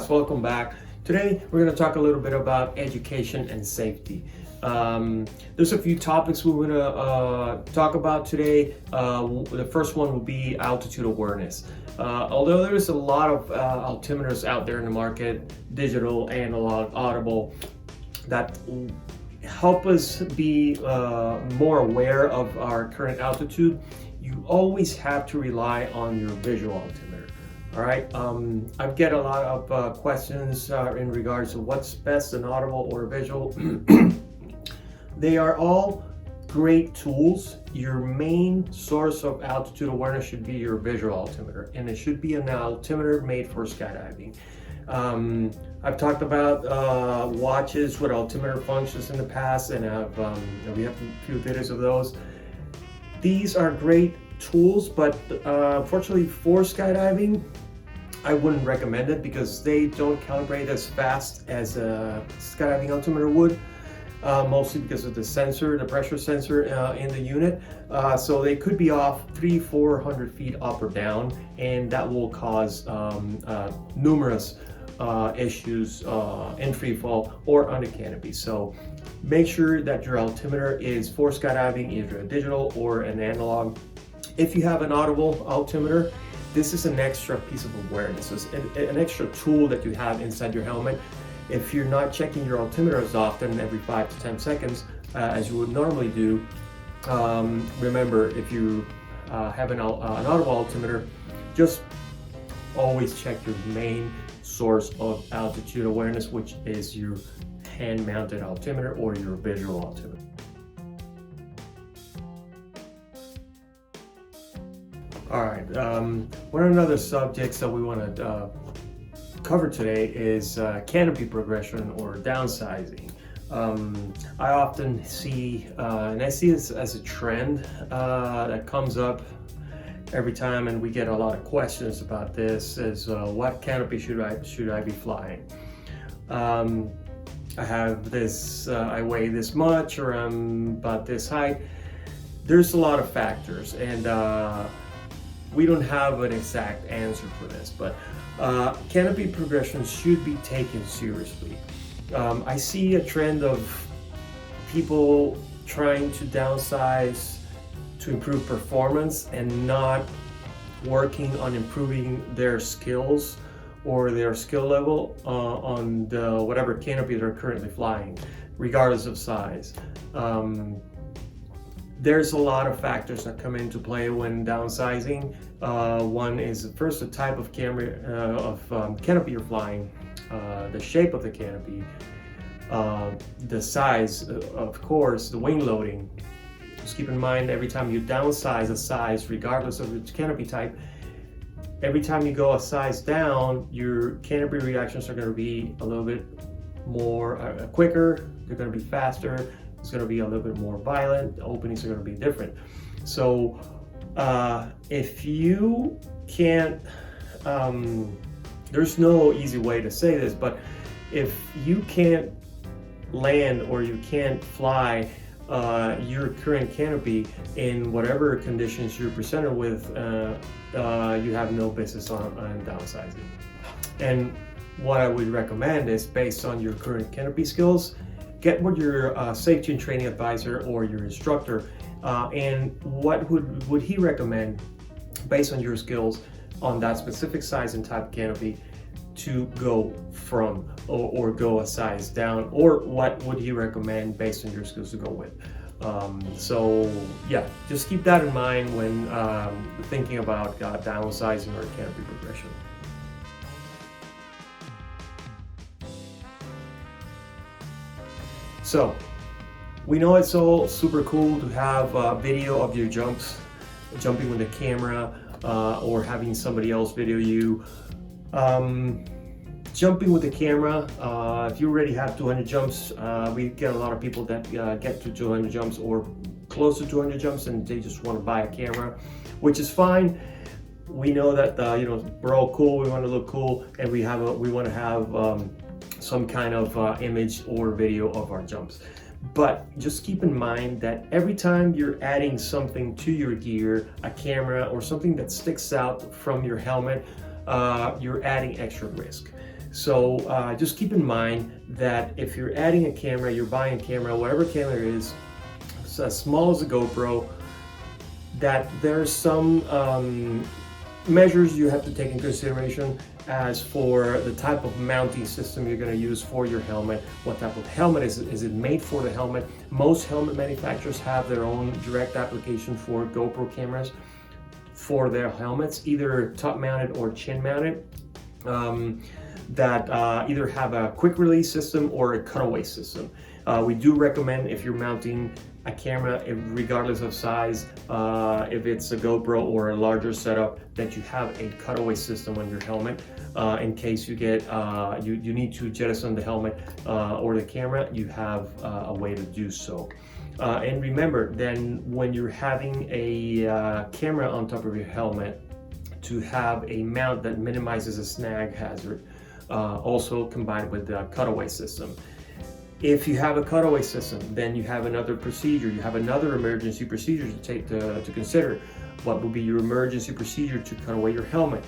guys, welcome back. Today we're going to talk a little bit about education and safety. There's a few topics we're going to talk about today. The first one will be altitude awareness. Although there's a lot of altimeters out there in the market, digital, analog, audible, that help us be more aware of our current altitude, you always have to rely on your visual altimeter. All right, I get a lot of questions in regards to what's best, an audible or a visual. They are all great tools. Your main source of altitude awareness should be your visual altimeter, and it should be an altimeter made for skydiving. I've talked about watches with altimeter functions in the past, and we have a few videos of those. These are great tools, but unfortunately for skydiving, I wouldn't recommend it because they don't calibrate as fast as a skydiving altimeter would, mostly because of the sensor, the pressure sensor in the unit. So they could be off 300-400 feet up or down, and that will cause numerous issues in free fall or on the canopy. So make sure that your altimeter is for skydiving, either a digital or an analog. If you have an audible altimeter, this is an extra piece of awareness. It's an extra tool that you have inside your helmet. If you're not checking your altimeter as often, every 5 to 10 seconds, as you would normally do, remember, if you have an audible altimeter, just always check your main source of altitude awareness, which is your hand-mounted altimeter or your visual altimeter. All right, one of the other subjects that we want to cover today is canopy progression or downsizing. I often see, and I see this as a trend that comes up every time, and we get a lot of questions about this, is what canopy should I be flying? I have this, I weigh this much, or I'm about this height. There's a lot of factors, and we don't have an exact answer for this, but canopy progression should be taken seriously. I see a trend of people trying to downsize to improve performance and not working on improving their skills or their skill level on the whatever canopy they're currently flying, regardless of size. There's a lot of factors that come into play when downsizing. One is first the type of canopy you're flying, the shape of the canopy, the size, of course, the wing loading. Just keep in mind, every time you downsize a size, regardless of its canopy type, every time you go a size down, your canopy reactions are going to be a little bit more quicker. They're going to be faster. It's going to be a little bit more violent. The openings are going to be different. So if you can't, there's no easy way to say this, but if you can't land or you can't fly your current canopy in whatever conditions you're presented with, you have no business on downsizing. And what I would recommend is, based on your current canopy skills, get with your safety and training advisor or your instructor, and what would he recommend based on your skills on that specific size and type of canopy to go from or go a size down, or what would he recommend based on your skills to go with. So yeah, just keep that in mind when thinking about downsizing or canopy progression. So we know it's all super cool to have a video of your jumps, jumping with the camera, or having somebody else video you. Jumping with the camera, if you already have 200 jumps, we get a lot of people that get to 200 jumps or close to 200 jumps, and they just want to buy a camera, which is fine. We know that we're all cool, we want to look cool, and we want to have some kind of image or video of our jumps. But just keep in mind that every time you're adding something to your gear, a camera or something that sticks out from your helmet, you're adding extra risk. So just keep in mind that if you're adding a camera, you're buying a camera, whatever camera it is, it's as small as a GoPro, that there's some measures you have to take into consideration as for the type of mounting system you're going to use for your helmet. What type of helmet is it made for the helmet? Most helmet manufacturers have their own direct application for GoPro cameras for their helmets, either top mounted or chin mounted, that either have a quick release system or a cutaway system. We do recommend, if you're mounting a camera, regardless of size, if it's a GoPro or a larger setup, that you have a cutaway system on your helmet in case you get you need to jettison the helmet or the camera. You have a way to do so. And remember, then when you're having a camera on top of your helmet, to have a mount that minimizes a snag hazard, also combined with the cutaway system. If you have a cutaway system, then you have another procedure, you have another emergency procedure to take to consider. What will be your emergency procedure to cut away your helmet?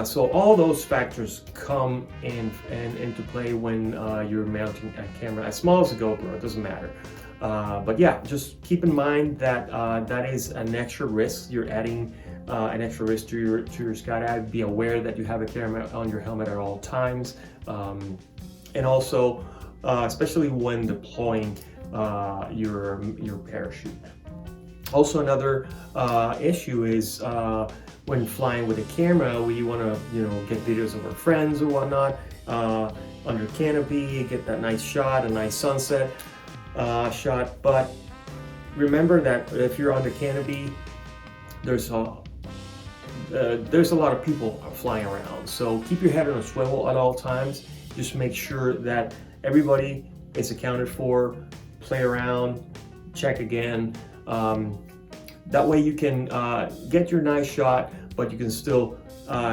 So all those factors come into play when you're mounting a camera as small as a GoPro. It doesn't matter. But yeah, just keep in mind that that is an extra risk. You're adding an extra risk to your skydive. Be aware that you have a camera on your helmet at all times, and also especially when deploying your parachute. Also, another issue is when flying with a camera, we want to get videos of our friends or whatnot under canopy, get that nice shot, a nice sunset shot. But remember that if you're on the canopy, there's a lot of people flying around. So keep your head on a swivel at all times. Just make sure that everybody is accounted for. Play around, check again. That way you can get your nice shot, but you can still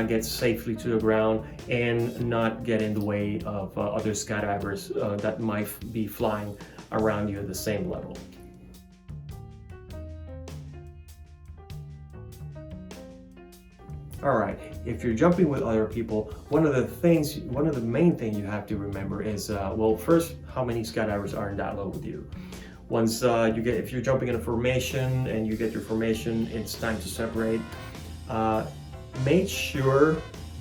get safely to the ground and not get in the way of other skydivers that might be flying around you at the same level. All right, if you're jumping with other people, one of the main things you have to remember is, well, first, how many skydivers are in that low with you? Once if you're jumping in a formation and you get your formation, it's time to separate. Make sure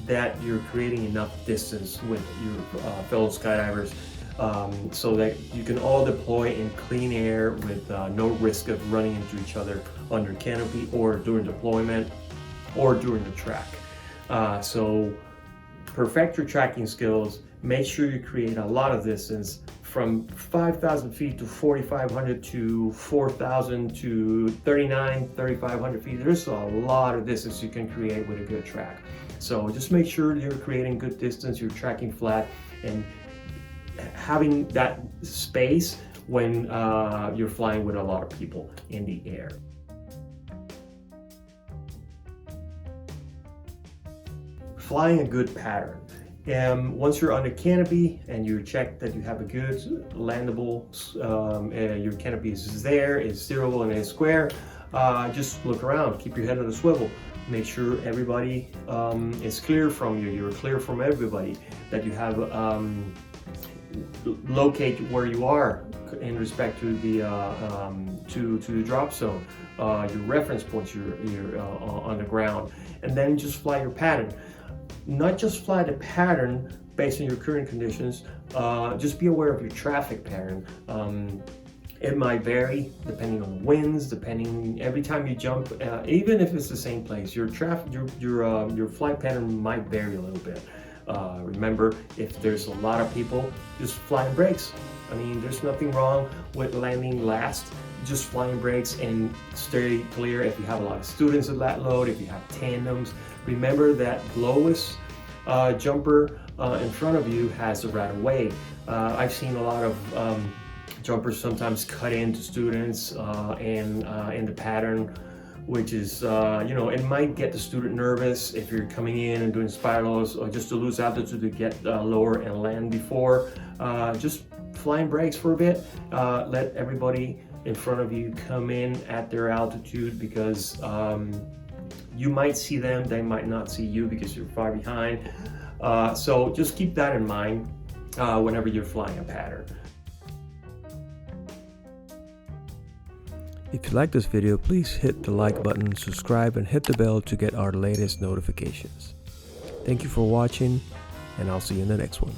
that you're creating enough distance with your fellow skydivers so that you can all deploy in clean air with no risk of running into each other under canopy or during deployment or during the track. So perfect your tracking skills. Make sure you create a lot of distance from 5,000 feet to 4,500 to 4,000 to 3,500 feet. There's a lot of distance you can create with a good track. So just make sure you're creating good distance, you're tracking flat, and having that space when you're flying with a lot of people in the air. Flying a good pattern. Once you're on the canopy and you check that you have a good landable, your canopy is there, it's steerable and it's square, just look around, keep your head on a swivel, make sure everybody is clear from you, you're clear from everybody, that you have locate where you are in respect to the drop zone, your reference points, you're on the ground, and then just fly your pattern. Not just fly the pattern based on your current conditions, just be aware of your traffic pattern. It might vary depending on the winds, every time you jump, even if it's the same place, your flight pattern might vary a little bit. Remember, if there's a lot of people, just flying brakes. I mean, there's nothing wrong with landing last, just flying brakes and stay clear. If you have a lot of students at that load, if you have tandems, remember that lowest jumper in front of you has the right of way. I've seen a lot of jumpers sometimes cut into students and in the pattern, which is, it might get the student nervous if you're coming in and doing spirals or just to lose altitude to get lower and land before. Just flying brakes for a bit. Let everybody in front of you come in at their altitude, because you might see them, they might not see you because you're far behind. So just keep that in mind whenever you're flying a pattern. If you like this video, please hit the like button, subscribe, and hit the bell to get our latest notifications. Thank you for watching, and I'll see you in the next one.